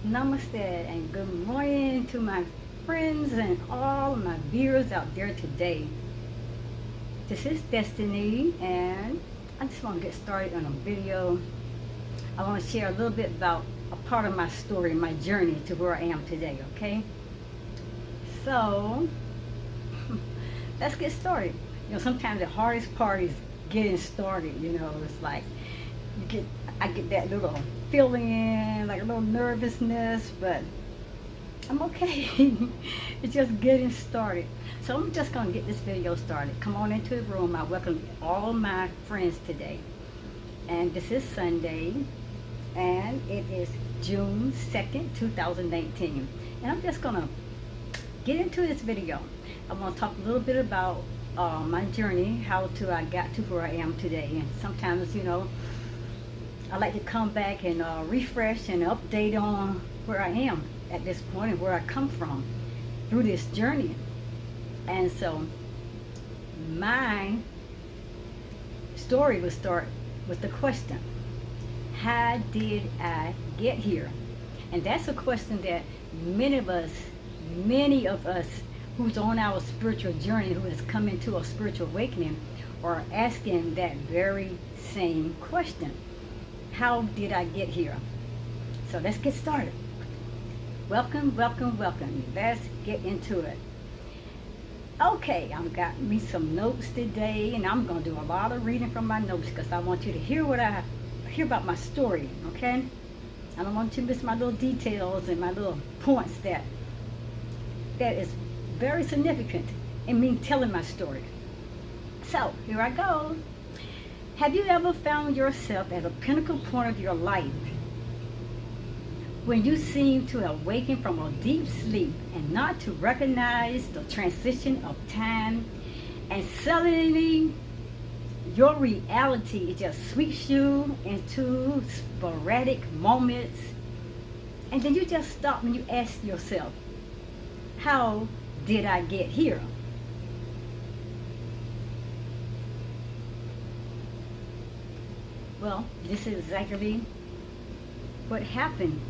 Namaste and good morning to my friends and all my viewers out there today. This is Destiny, and I just want to get started on a video. I want to share a little bit about a part of my story, my journey to where I am today, okay? So, let's get started. Sometimes the hardest part is getting started, it's like I get that little feeling, like a little nervousness, but I'm okay. It's just getting started. So I'm just gonna get this video started. Come on into the room. I welcome all my friends today. And this is Sunday, and it is June 2nd, 2019. And I'm just gonna get into this video. I'm gonna talk a little bit about my journey, how I got to where I am today. And sometimes, I like to come back and refresh and update on where I am at this point and where I come from through this journey. And so my story will start with the question, how did I get here? And that's a question that many of us who's on our spiritual journey, who has come into a spiritual awakening, are asking that very same question. How did I get here? So let's get started. Welcome, welcome, welcome. Let's get into it. Okay, I've got me some notes today, and I'm going to do a lot of reading from my notes because I want you to hear hear about my story, okay? I don't want you to miss my little details and my little points that is very significant in me telling my story. So, here I go. Have you ever found yourself at a pinnacle point of your life when you seem to awaken from a deep sleep and not to recognize the transition of time, and suddenly your reality just sweeps you into sporadic moments, and then you just stop and you ask yourself, how did I get here? Well, this is exactly what happened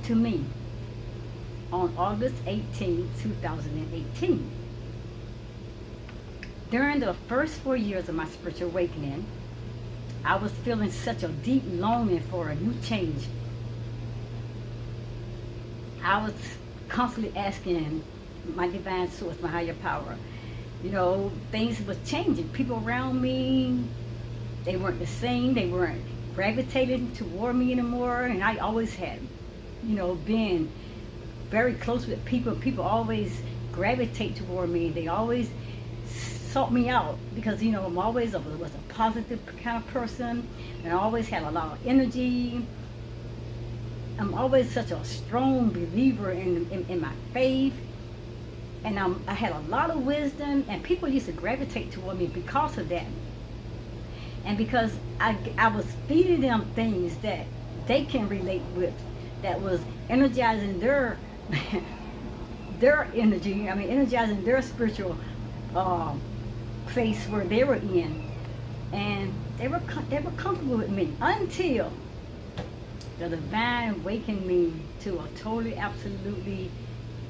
to me on August 18, 2018. During the first 4 years of my spiritual awakening, I was feeling such a deep longing for a new change. I was constantly asking my divine source, my higher power, things were changing. People around me, they weren't the same. They weren't gravitating toward me anymore. And I always had, been very close with people. People always gravitate toward me. They always sought me out because, I'm always was a positive kind of person. And I always had a lot of energy. I'm always such a strong believer in my faith. And I had a lot of wisdom. And people used to gravitate toward me because of that. And because I was feeding them things that they can relate with, that was energizing their their energy. Energizing their spiritual place where they were in, and they were comfortable with me until the divine awakened me to a totally, absolutely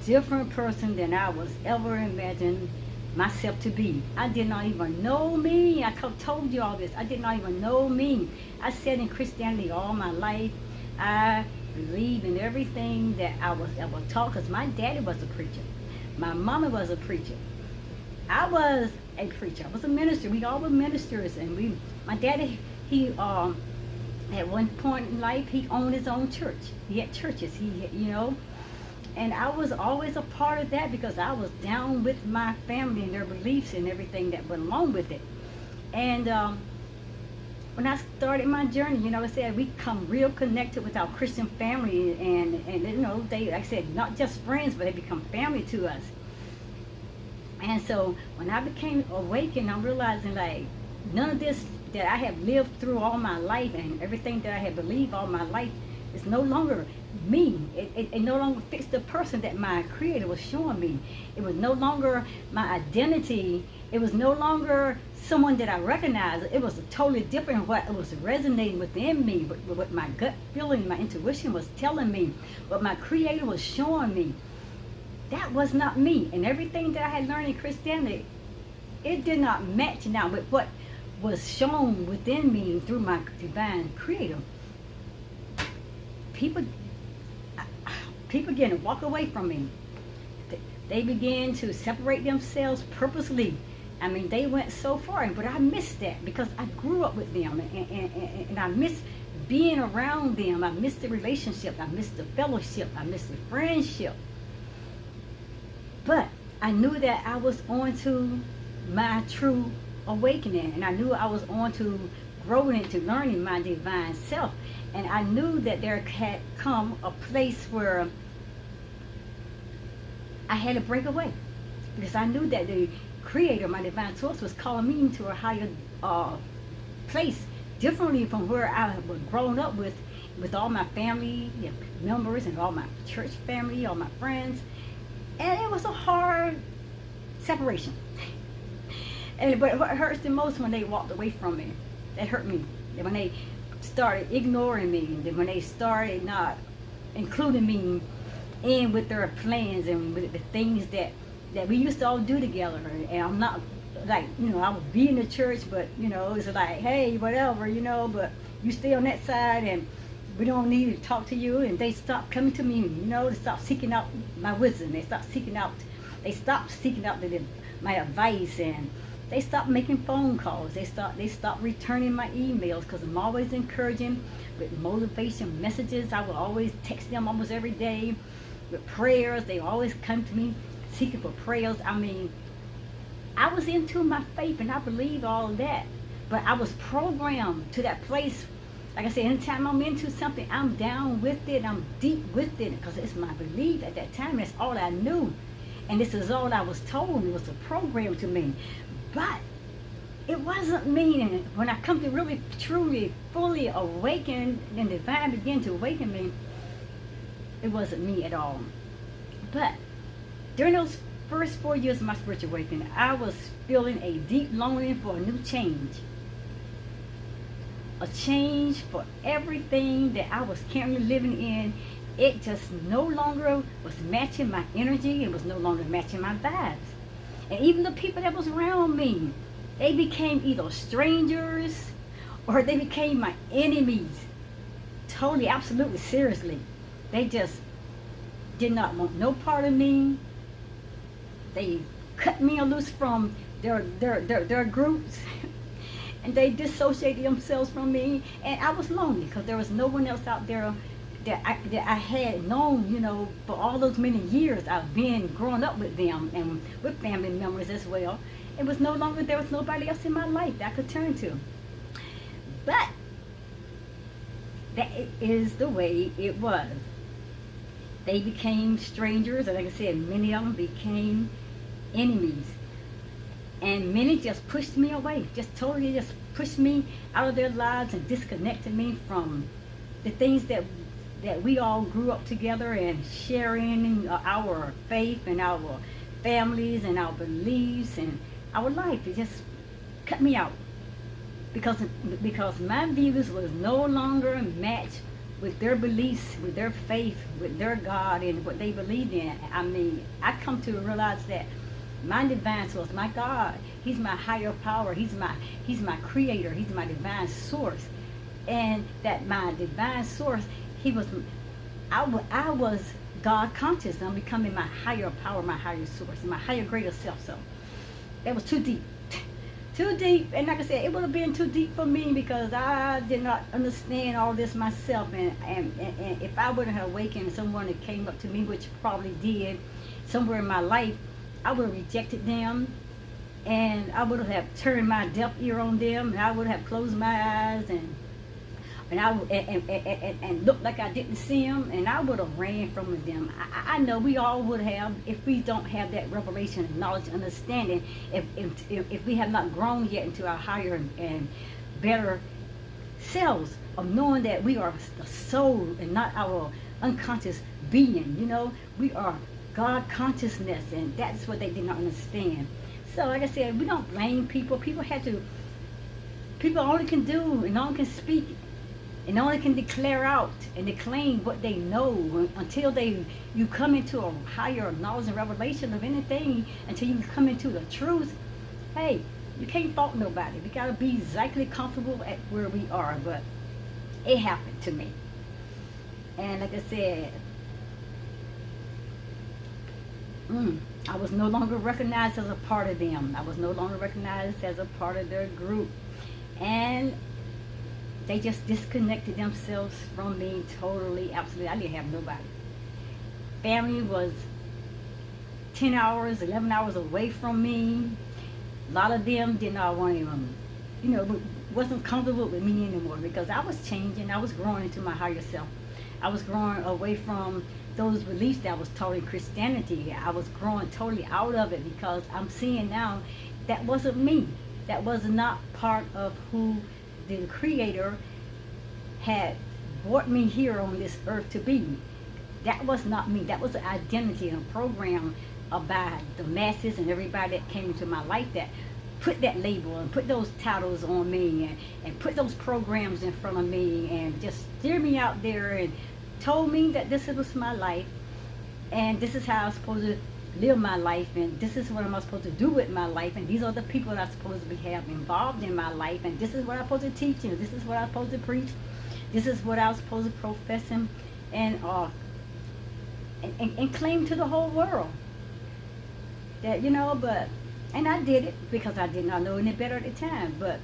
different person than I was ever imagined myself to be. I did not even know me. I told you all this. I did not even know me. I sat in Christianity all my life. I believe in everything that I was ever taught because my daddy was a preacher. My mama was a preacher. I was a preacher. I was a minister. We all were ministers, and my daddy, he at one point in life, he owned his own church. He had churches. And I was always a part of that because I was down with my family and their beliefs and everything that went along with it. And when I started my journey, I said we become real connected with our Christian family, and they, like I said, not just friends, but they become family to us. And so when I became awakened, I'm realizing like none of this that I have lived through all my life and everything that I have believed all my life is no longer me. It no longer fits the person that my creator was showing me. It was no longer my identity. It was no longer someone that I recognized. It was totally different what was resonating within me, what my gut feeling, my intuition was telling me, what my creator was showing me. That was not me. And everything that I had learned in Christianity, it did not match now with what was shown within me through my divine creator. People began to walk away from me. They began to separate themselves purposely. I mean, they went so far, but I missed that because I grew up with them, and I missed being around them. I missed the relationship. I missed the fellowship. I missed the friendship. But I knew that I was on to my true awakening, and I knew I was on to growing into learning my divine self. And I knew that there had come a place where I had to break away, because I knew that the creator, my divine source, was calling me into a higher place, differently from where I was grown up with all my family members and all my church family, all my friends. And it was a hard separation. But what hurts the most when they walked away from me. That hurt me. When they started ignoring me, when they started not including me in with their plans and with the things that we used to all do together. And I'm not like, I would be in the church, but it's like, hey, whatever, but you stay on that side and we don't need to talk to you. And they stopped coming to me, they stopped seeking out my wisdom. They stopped seeking out my advice, and they stopped making phone calls. They stopped returning my emails, because I'm always encouraging with motivation messages. I would always text them almost every day with prayers. They always come to me seeking for prayers. I mean, I was into my faith and I believe all of that, but I was programmed to that place. Like I said, anytime I'm into something, I'm down with it. I'm deep with it, because it's my belief at that time. That's all I knew, and this is all I was told. It was a program to me, but it wasn't me. And when I come to really, truly, fully awaken, and the divine began to awaken me, it wasn't me at all. But during those first 4 years of my spiritual awakening, I was feeling a deep longing for a new change. A change for everything that I was currently living in. It just no longer was matching my energy. It was no longer matching my vibes. And even the people that was around me, they became either strangers or they became my enemies. Totally, absolutely, seriously. They just did not want no part of me. They cut me loose from their groups. And they dissociated themselves from me. And I was lonely, because there was no one else out there that I had known, for all those many years I've been growing up with them and with family members as well. It was no longer, there was nobody else in my life that I could turn to. But that is the way it was. They became strangers, and like I said, many of them became enemies. And many just pushed me away, just totally just pushed me out of their lives and disconnected me from the things that we all grew up together and sharing our faith and our families and our beliefs and our life. It just cut me out, because my views was no longer matched with their beliefs, with their faith, with their God and what they believed in. I mean, I come to realize that my divine source, my God, He's my higher power. He's my creator. He's my divine source. And that my divine source, I was God conscious. I'm becoming my higher power, my higher source, my higher greater self. So that was too deep. Too deep. And like I said, it would have been too deep for me, because I did not understand all this myself. And if I wouldn't have awakened someone that came up to me, which probably did somewhere in my life, I would have rejected them, and I would have turned my deaf ear on them, and I would have closed my eyes and looked like I didn't see them, and I would have ran from them. I know we all would have, if we don't have that revelation and knowledge and understanding, if we have not grown yet into our higher and better selves of knowing that we are the soul and not our unconscious being. We are God consciousness, and that's what they did not understand. So like I said, we don't blame people. People only can do and only can speak and only can declare out and declaim what they know until you come into a higher knowledge and revelation of anything, until you come into the truth. Hey, you can't fault nobody. We gotta be exactly comfortable at where we are. But it happened to me, and like I said, I was no longer recognized as a part of them. I was no longer recognized as a part of their group, and they just disconnected themselves from me totally, absolutely. I didn't have nobody. Family was 10 hours, 11 hours away from me. A lot of them did not want to even, wasn't comfortable with me anymore, because I was changing. I was growing into my higher self. I was growing away from those beliefs that was taught in Christianity. I was growing totally out of it, because I'm seeing now that wasn't me. That was not part of who the Creator had brought me here on this earth to be. That was not me. That was an identity and a program by the masses and everybody that came into my life that put that label and put those titles on me, and put those programs in front of me, and just steer me out there and told me that this was my life, and this is how I'm supposed to live my life, and this is what I'm supposed to do with my life, and these are the people that I'm supposed to be have involved in my life, and this is what I'm supposed to teach, and this is what I'm supposed to preach, this is what I'm supposed to profess and claim to the whole world. That, but, and I did it because I did not know any better at the time. But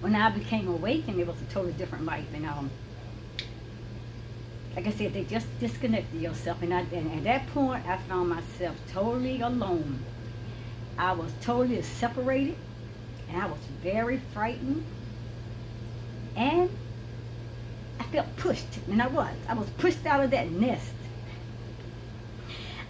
when I became awakened, it was a totally different life. And like I said, they just disconnected yourself, and at that point, I found myself totally alone. I was totally separated, and I was very frightened, and I felt pushed, and I was pushed out of that nest.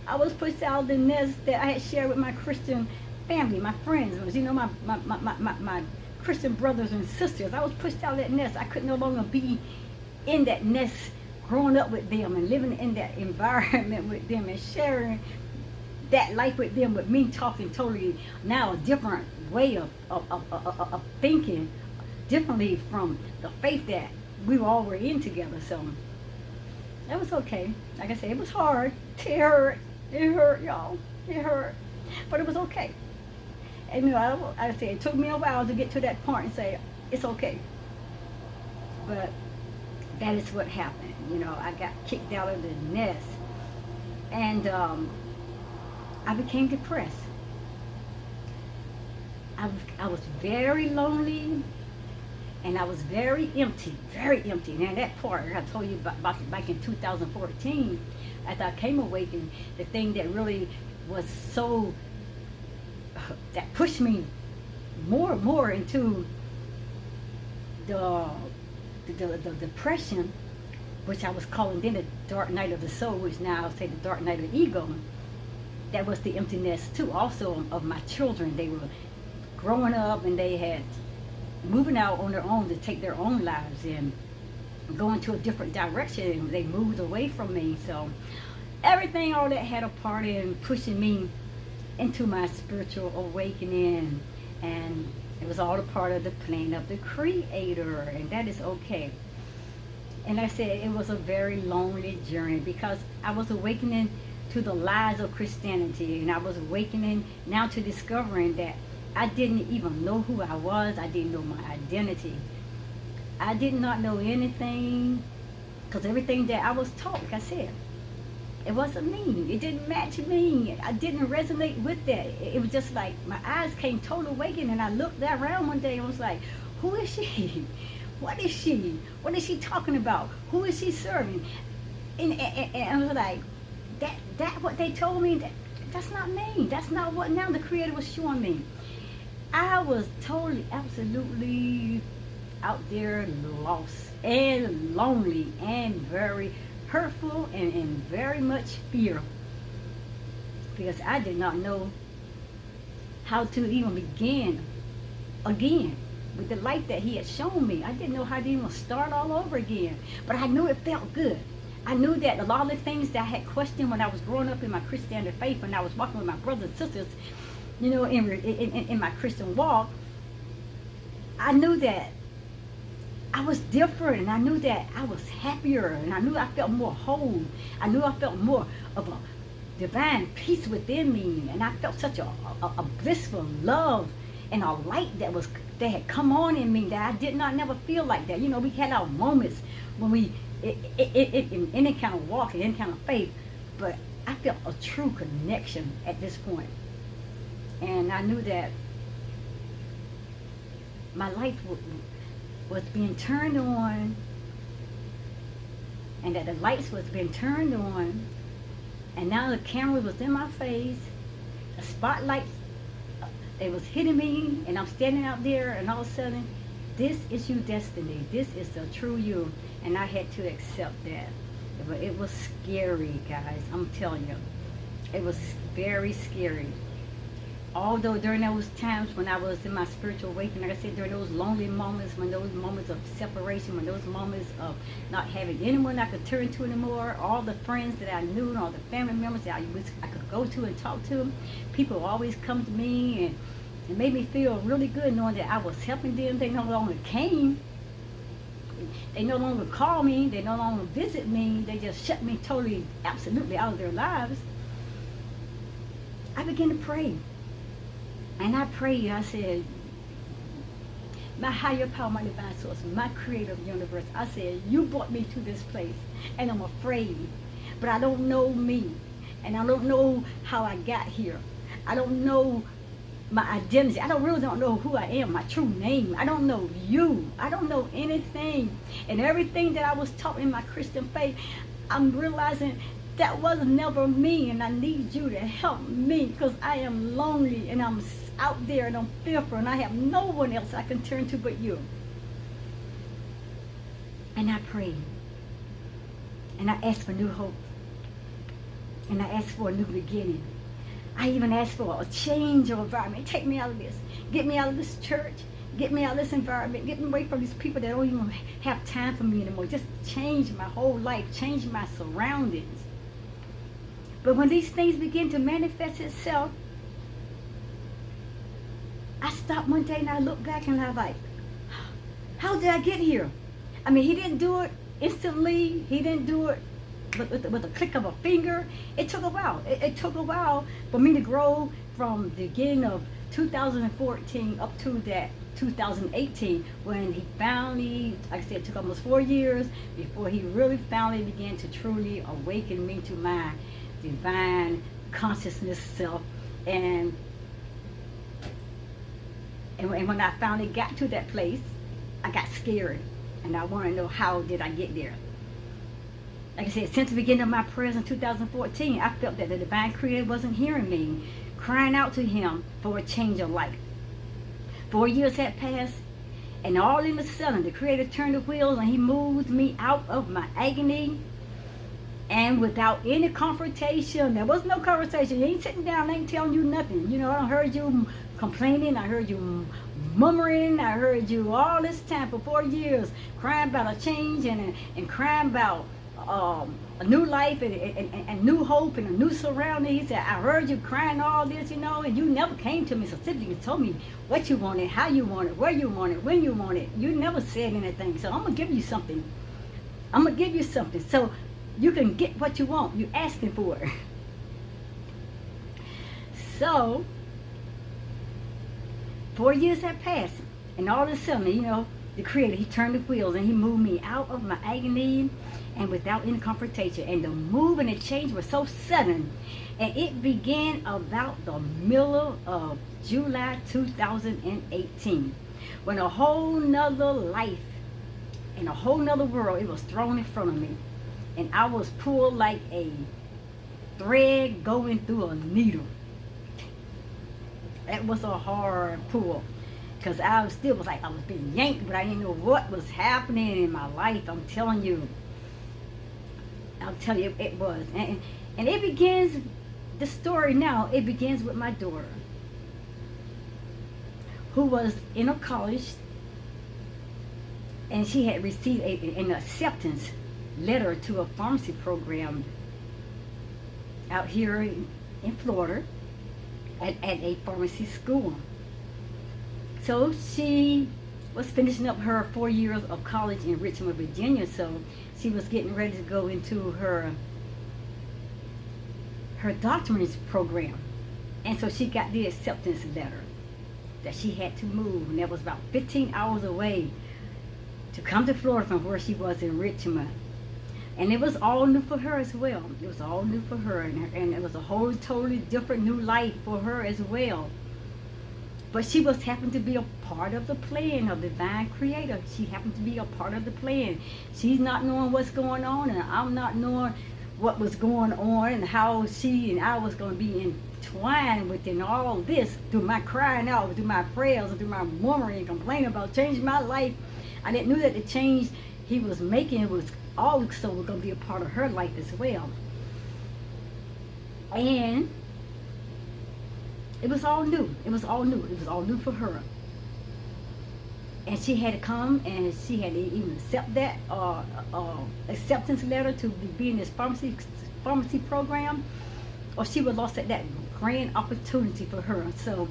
I was pushed out of the nest that I had shared with my Christian family, my friends, my Christian brothers and sisters. I was pushed out of that nest. I could no longer be in that nest, growing up with them and living in that environment with them and sharing that life with them, with me talking totally now a different way of thinking, differently from the faith that we all were in together. So it was okay. Like I said, it was hard. It hurt, y'all. It hurt. But it was okay. And I said, it took me a while to get to that point and say, it's okay. But that is what happened. I got kicked out of the nest. And I became depressed. I was very lonely. And I was very empty. And at that part, I told you about back in 2014, after I came awakened, the thing that really was so, that pushed me more and more into the depression, which I was calling then the dark night of the soul, which now I'll say the dark night of the ego. That was the emptiness too, also of my children. They were growing up, and they had moving out on their own to take their own lives and going to a different direction. They moved away from me. So everything, all that had a part in pushing me into my spiritual awakening, and it was all a part of the plan of the Creator, and that is okay. And like I said, it was a very lonely journey, because I was awakening to the lies of Christianity, and I was awakening now to discovering that I didn't even know who I was. I didn't know my identity. I did not know anything, because everything that I was taught, like I said, it wasn't me. It didn't match me. I didn't resonate with that. It was just like my eyes came total awakened, and I looked around one day and was like, who is she? What is she? What is she talking about? Who is she serving? And I was like, that what they told me, that's not me. That's not what now the Creator was showing me. I was totally, absolutely out there lost and lonely and very hurtful and in very much fear, because I did not know how to even begin again with the life that He had shown me. I didn't know how to even start all over again, but I knew it felt good. I knew that a lot of the things that I had questioned when I was growing up in my Christianity faith, when I was walking with my brothers and sisters, you know, in my Christian walk, I knew that I was different, and I knew that I was happier, and I knew I felt more whole. I knew I felt more of a divine peace within me, and I felt such a blissful love and a light that had come on in me that I did not never feel like that. You know, we had our moments when we in any kind of walk, in any kind of faith, but I felt a true connection at this point, and I knew that my life was being turned on, and that the lights was being turned on, and now the camera was in my face, the spotlights, they was hitting me, and I'm standing out there, and all of a sudden, this is your destiny. This is the true you, and I had to accept that. But it was scary, guys. I'm telling you, it was very scary. Although during those times when I was in my spiritual awakening, like I said, during those lonely moments, when those moments of separation, when those moments of not having anyone I could turn to anymore, all the friends that I knew and all the family members that I could go to and talk to, people always come to me, and it made me feel really good knowing that I was helping them. They no longer came. They no longer call me. They no longer visit me. They just shut me totally, absolutely out of their lives. I began to pray. And I prayed, I said, my higher power, my divine source, my creator of the universe, I said, you brought me to this place, and I'm afraid, but I don't know me, and I don't know how I got here. I don't know my identity. I really don't know who I am, my true name. I don't know you. I don't know anything. And everything that I was taught in my Christian faith, I'm realizing that was never me, and I need you to help me, because I am lonely, and I'm out there, and I'm fearful, and I have no one else I can turn to but you. And I prayed, and I asked for new hope, and I asked for a new beginning. I even asked for a change of environment. Take me out of this. Get me out of this church. Get me out of this environment. Get me away from these people that don't even have time for me anymore. Just change my whole life. Change my surroundings. But when these things begin to manifest itself, I stopped one day and I looked back and I was like, how did I get here? I mean, he didn't do it instantly. He didn't do it with a click of a finger. It took a while. It took a while for me to grow from the beginning of 2014 up to that 2018, when he finally, like I said, it took almost 4 years before he really finally began to truly awaken me to my divine consciousness self. And when I finally got to that place, I got scared, and I want to know, how did I get there? Like I said, since the beginning of my prayers in 2014, I felt that the divine creator wasn't hearing me, crying out to him for a change of life. 4 years had passed, and all of a sudden, the creator turned the wheels, and he moved me out of my agony. And without any confrontation, there was no conversation. You ain't sitting down, I ain't telling you nothing. You know, I heard you complaining, I heard you murmuring, I heard you all this time for 4 years crying about a change and crying about a new life and new hope and a new surrounding. He said, I heard you crying all this, you know, and you never came to me specifically and told me what you wanted, how you wanted, where you wanted, when you wanted. You never said anything. So I'm going to give you something. I'm going to give you something so you can get what you want. You're asking for it. So 4 years had passed, and all of a sudden, you know, the creator, he turned the wheels and he moved me out of my agony and without any confrontation. And the move and the change was so sudden, and it began about the middle of July 2018, when a whole nother life and a whole nother world, it was thrown in front of me, and I was pulled like a thread going through a needle. That was a hard pull, because I was still like I was being yanked, but I didn't know what was happening in my life. I'm telling you, it was. And it begins, the story now, it begins with my daughter, who was in a college, and she had received an acceptance letter to a pharmacy program out here in Florida. at a pharmacy school. So she was finishing up her 4 years of college in Richmond, Virginia. So she was getting ready to go into her doctorate program. And so she got the acceptance letter that she had to move. And that was about 15 hours away to come to Florida from where she was in Richmond. And it was all new for her as well. It was all new for her. And it was a whole totally different new life for her as well. But she was happened to be a part of the plan of the divine creator. She happened to be a part of the plan. She's not knowing what's going on, and I'm not knowing what was going on, and how she and I was going to be entwined within all this through my crying out, through my prayers, and through my murmuring and complaining about changing my life. I didn't know that the change he was making was also going to be a part of her life as well. And it was all new. It was all new. It was all new for her. And she had to come, and she had to even accept that acceptance letter to be in this pharmacy program, or she would have lost that grand opportunity for her. So,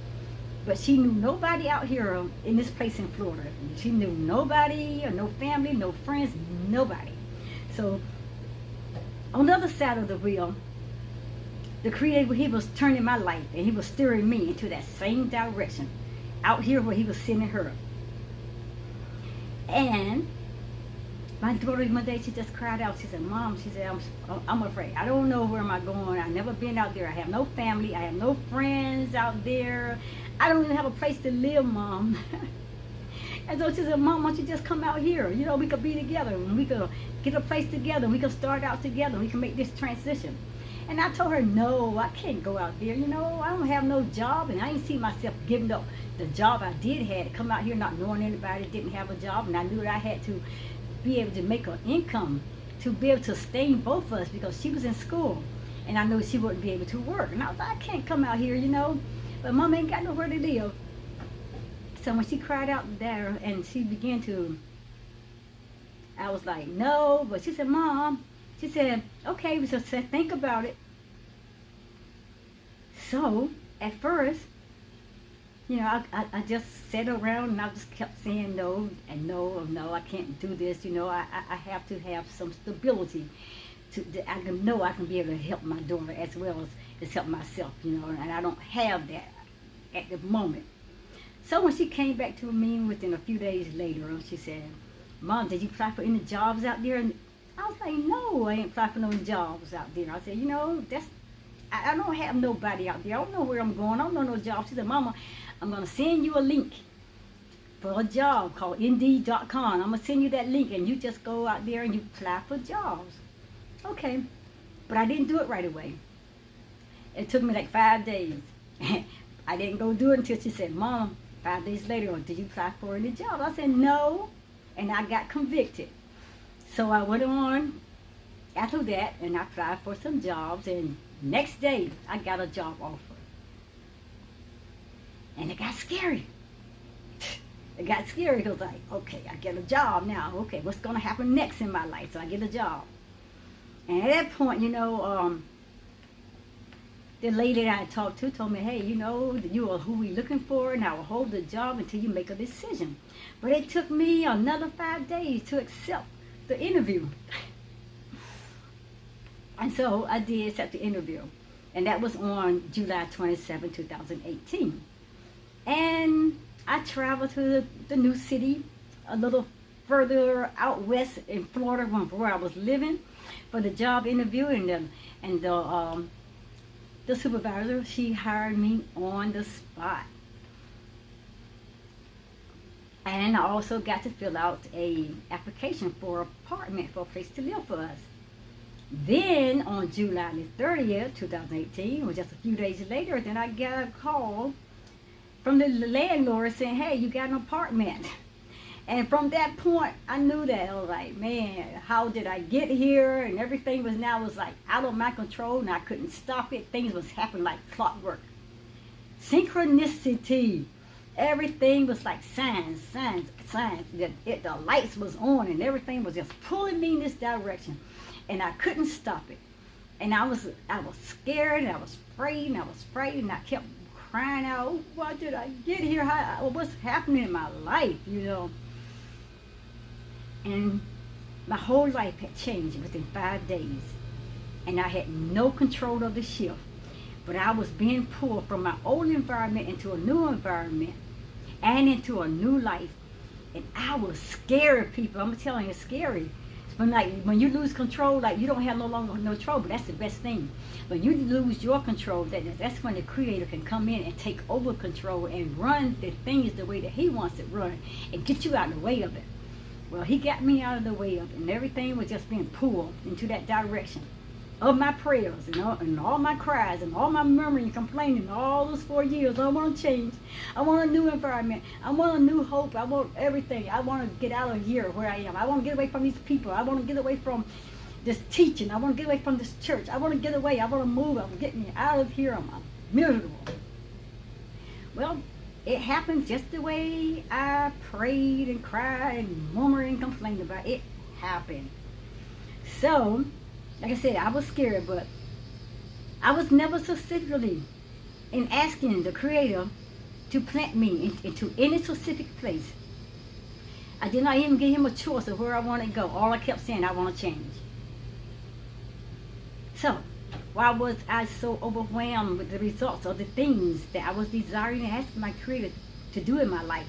but she knew nobody out here in this place in Florida. She knew nobody, or no family, no friends, nobody. So, on the other side of the wheel, the Creator, he was turning my life, and he was steering me into that same direction, out here where he was sending her. And my daughter, one day, she just cried out. She said, "Mom," she said, I'm afraid. I don't know where am I going. I've never been out there. I have no family. I have no friends out there. I don't even have a place to live, Mom." And so she said, "Mom, why don't you just come out here? You know, we could be together, and we could get a place together. We could start out together. We can make this transition." And I told her, "No, I can't go out there. You know, I don't have no job, and I ain't see myself giving up the job I did have to come out here not knowing anybody, didn't have a job, and I knew that I had to be able to make an income to be able to sustain both of us, because she was in school, and I knew she wouldn't be able to work. And I was like, I can't come out here, you know, but Mom ain't got nowhere to live." So when she cried out there, and she began to, I was like, "No," but she said, "Mom," she said, "Okay," so said, "Think about it." So at first, you know, I just sat around, and I just kept saying no and no and no. I can't do this. You know, I have to have some stability I can know I can be able to help my daughter as well as help myself. You know, and I don't have that at the moment. So when she came back to me within a few days later, she said, "Mom, did you apply for any jobs out there?" And I was like, "No, I ain't applied for no jobs out there." I said, "You know, I don't have nobody out there. I don't know where I'm going. I don't know no jobs." She said, "Mama, I'm going to send you a link for a job called Indeed.com. I'm going to send you that link, and you just go out there and you apply for jobs." Okay, but I didn't do it right away. It took me like 5 days. I didn't go do it until she said, "Mom, 5 days later, did you apply for any jobs?" I said, "No," and I got convicted. So I went on after that, and I applied for some jobs, and next day I got a job offer. And it got scary. It got scary because, like, okay, I get a job now. Okay, what's going to happen next in my life? So I get a job. And at that point, you know, the lady that I talked to told me, "Hey, you know, you are who we're looking for, and I will hold the job until you make a decision." But it took me another 5 days to accept the interview. And so I did accept the interview. And that was on July 27, 2018. And I traveled to the new city, a little further out west in Florida from where I was living, for the job interview. And the supervisor, she hired me on the spot. And I also got to fill out a application for an apartment, for a place to live for us. Then on July the 30th, 2018, or just a few days later, then I got a call from the landlord saying, "Hey, you got an apartment." And from that point, I knew that. I was like, man, how did I get here? And everything was like out of my control, and I couldn't stop it. Things was happening like clockwork. Synchronicity. Everything was like signs. The lights was on, and everything was just pulling me in this direction. And I couldn't stop it. And I was scared, and I was afraid, and I kept crying out, "Oh, why did I get here? What's happening in my life?" And my whole life had changed within 5 days, and I had no control of the shift. But I was being pulled from my old environment into a new environment and into a new life. And I was scared, people. I'm telling you, it's scary. When you lose control, like you don't have no longer no control, but that's the best thing. When you lose your control, that's when the Creator can come in and take over control and run the things the way that He wants it run and get you out of the way of it. Well, He got me out of the way of it, and everything was just being pulled into that direction of my prayers and all my cries and all my murmuring and complaining all those 4 years. I want to change. I want a new environment. I want a new hope. I want everything. I want to get out of here where I am. I want to get away from these people. I want to get away from this teaching. I want to get away from this church. I want to get away. I want to move. I'm getting out of here. I'm miserable. Well, it happened just the way I prayed and cried and murmured and complained about it. Happened. So, like I said, I was scared, but I was never specifically in asking the Creator to plant me into any specific place. I did not even give Him a choice of where I want to go. All I kept saying, I want to change. So, why was I so overwhelmed with the results of the things that I was desiring and asking my Creator to do in my life?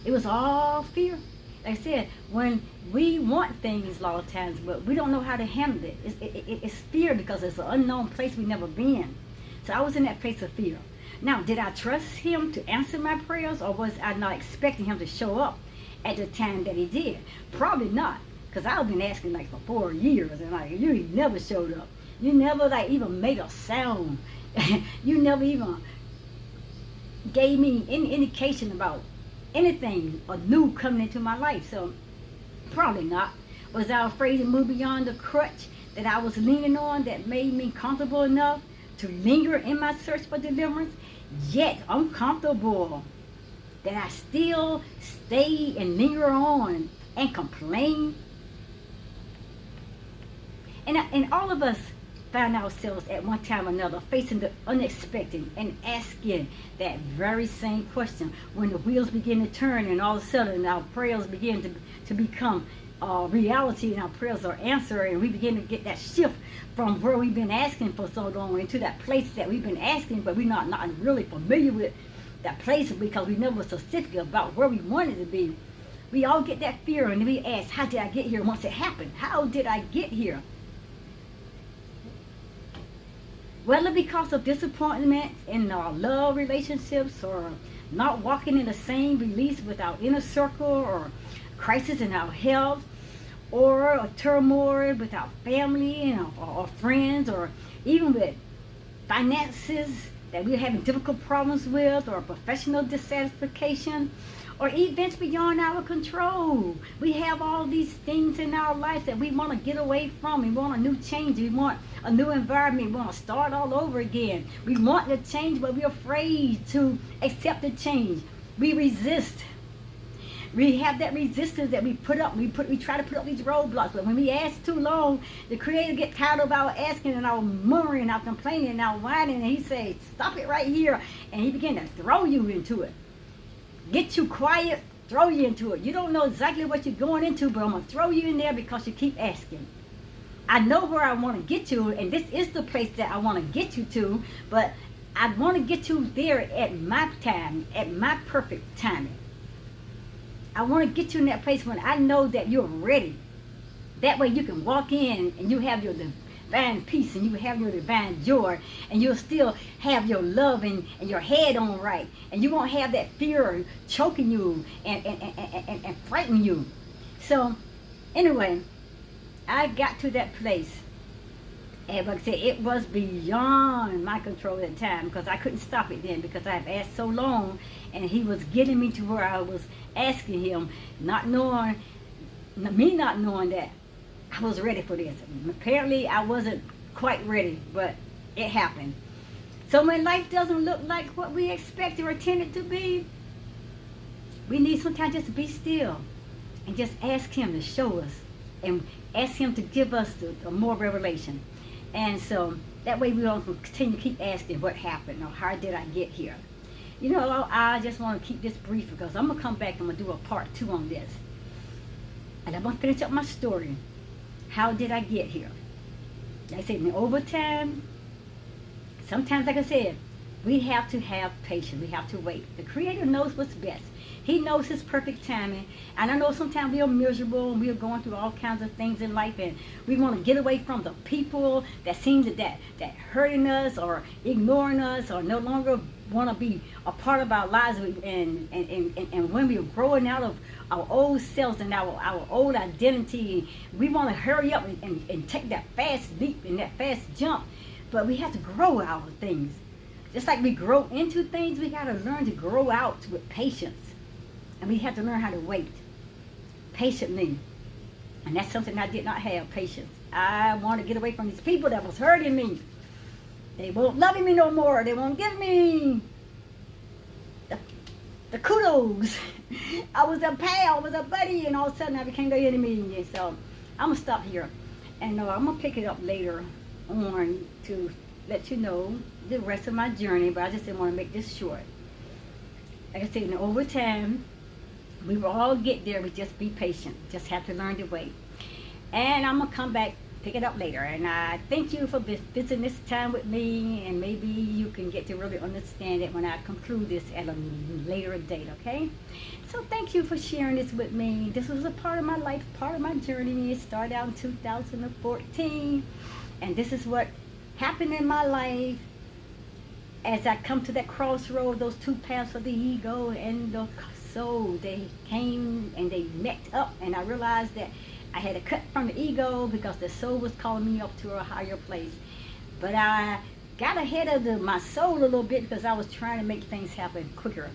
It was all fear. Like I said, when we want things a lot of times, but we don't know how to handle it. It's fear because it's an unknown place we've never been. So I was in that place of fear. Now, did I trust Him to answer my prayers, or was I not expecting Him to show up at the time that He did? Probably not, because I've been asking like for 4 years, and like you never showed up. You never like even made a sound. You never even gave me any indication about anything new coming into my life. So probably not. Was I afraid to move beyond the crutch that I was leaning on that made me comfortable enough to linger in my search for deliverance? Yet uncomfortable that I still stay and linger on and complain. And all of us found ourselves at one time or another facing the unexpected and asking that very same question when the wheels begin to turn and all of a sudden our prayers begin to become reality, and our prayers are answered, and we begin to get that shift from where we've been asking for so long into that place that we've been asking, but we're not really familiar with that place because we never were specific about where we wanted to be. We all get that fear, and we ask, how did I get here? Once it happened, how did I get here? Whether because of disappointment in our love relationships, or not walking in the same release with our inner circle, or crisis in our health, or a turmoil with our family and our friends, or even with finances that we're having difficult problems with, or professional dissatisfaction, or events beyond our control. We have all these things in our life that we want to get away from. We want a new change. We want a new environment. We want to start all over again. We want the change, but we're afraid to accept the change. We resist. We have that resistance that we put up. We try to put up these roadblocks. But when we ask too long, the Creator gets tired of our asking and our murmuring and our complaining and our whining. And He says, stop it right here. And He begins to throw you into it. Get you quiet, throw you into it. You don't know exactly what you're going into, but I'm going to throw you in there because you keep asking. I know where I want to get to, and this is the place that I want to get you to, but I want to get you there at my time, at my perfect timing. I want to get you in that place when I know that you're ready. That way you can walk in and you have your divine peace and you have your divine joy, and you'll still have your love and your head on right, and you won't have that fear choking you and frightening you. So anyway, I got to that place, and like I said, it was beyond my control at the time because I couldn't stop it then, because I've asked so long, and He was getting me to where I was asking Him, not knowing that I was ready for this. Apparently I wasn't quite ready, but it happened. So when life doesn't look like what we expect or intend it to be, we need sometimes just to be still and just ask Him to show us, and ask Him to give us the more revelation. And so that way we don't continue to keep asking what happened or how did I get here. You know, I just want to keep this brief because I'm going to come back and I'm going to do a part 2 on this. And I'm going to finish up my story. How did I get here? Like I said, in overtime, sometimes, like I said, we have to have patience. We have to wait. The Creator knows what's best. He knows His perfect timing. And I know sometimes we are miserable and we are going through all kinds of things in life, and we want to get away from the people that seem that hurting us or ignoring us or no longer want to be a part of our lives. And when we are growing out of our old selves and our old identity, we want to hurry up and take that fast leap and that fast jump. But we have to grow out of things. Just like we grow into things, we got to learn to grow out with patience. And we have to learn how to wait patiently. And that's something I did not have, patience. I want to get away from these people that was hurting me. They won't love me no more. They won't give me the kudos. I was a pal, I was a buddy, and all of a sudden I became the enemy. And so I'm going to stop here. And I'm going to pick it up later on to let you know the rest of my journey, but I just didn't want to make this short. Like I said, over time, we will all get there. We just be patient. Just have to learn to wait. And I'm going to come back, pick it up later. And I thank you for visiting this time with me, and maybe you can get to really understand it when I conclude this at a later date, okay? So thank you for sharing this with me. This was a part of my life, part of my journey. It started out in 2014, and this is what happened in my life as I come to that crossroad, those two paths of the ego and the soul. They came and they met up, and I realized that I had to cut from the ego because the soul was calling me up to a higher place. But I got ahead of my soul a little bit because I was trying to make things happen quicker.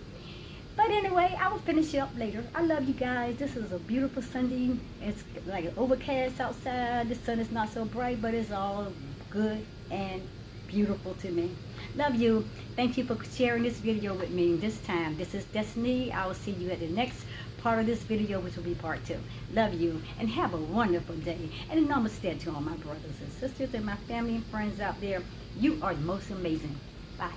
But anyway, I will finish it up later. I love you guys. This is a beautiful Sunday. It's like overcast outside. The sun is not so bright, but it's all good and beautiful to me. Love you. Thank you for sharing this video with me this time. This is Destiny. I will see you at the next part of this video, which will be part 2. Love you and have a wonderful day. And namaste to all my brothers and sisters and my family and friends out there. You are the most amazing. Bye.